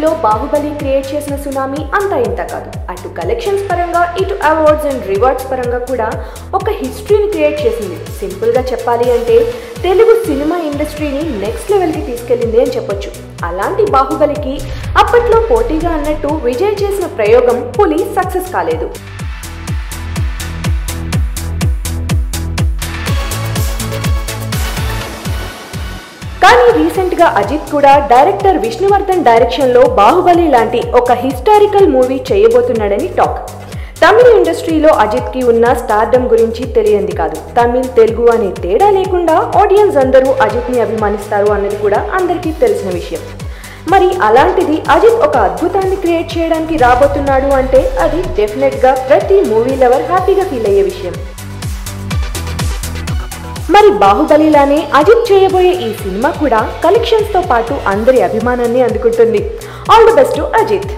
ఇండస్ట్రీలో బాహుబలి క్రియేట్ చేసిన సునామీ అంతా ఇంత కాదు. అటు కలెక్షన్స్ పరంగా ఇటు అవార్డ్స్ అండ్ రివార్డ్స్ పరంగా కూడా ఒక హిస్టరీని క్రియేట్ చేసింది. సింపుల్గా చెప్పాలి అంటే తెలుగు సినిమా ఇండస్ట్రీని నెక్స్ట్ లెవెల్కి తీసుకెళ్ళింది అని చెప్పొచ్చు. అలాంటి బాహుబలికి అప్పట్లో పోటీగా అన్నట్టు విజయ్ చేసిన ప్రయోగం పులి సక్సెస్ కాలేదు. కానీ రీసెంట్ గా అజిత్ కూడా డైరెక్టర్ విష్ణువర్ధన్ డైరెక్షన్ లో బాహుబలి లాంటి ఒక హిస్టారికల్ మూవీ చేయబోతున్నాడని టాక్. తమిళ ఇండస్ట్రీలో అజిత్ కి ఉన్న స్టార్డమ్ గురించి తెలియంది కాదు. తమిళ్ తెలుగు అనే తేడా లేకుండా ఆడియన్స్ అందరూ అజిత్ ని అభిమానిస్తారు అన్నది కూడా అందరికీ తెలిసిన విషయం. మరి అలాంటిది అజిత్ ఒక అద్భుతాన్ని క్రియేట్ చేయడానికి రాబోతున్నాడు అంటే అది డెఫినెట్ గా ప్రతి మూవీ లవర్ హ్యాపీగా ఫీల్ అయ్యే విషయం. మరి బాహుబలిలానే అజిత్ చేయబోయే ఈ సినిమా కూడా కలెక్షన్స్ తో పాటు అందరి అభిమానాన్ని అందుకుంటుంది. All the best to Ajith.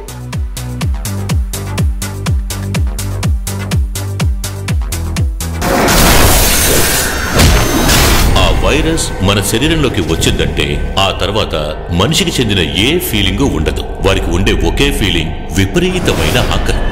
ఆ వైరస్ మన శరీరంలోకి వచ్చిందంటే ఆ తర్వాత మనిషికి చెందిన ఏ ఫీలింగు ఉండదు. వారికి ఉండే ఒకే ఫీలింగ్ విపరీతమైన ఆకలి.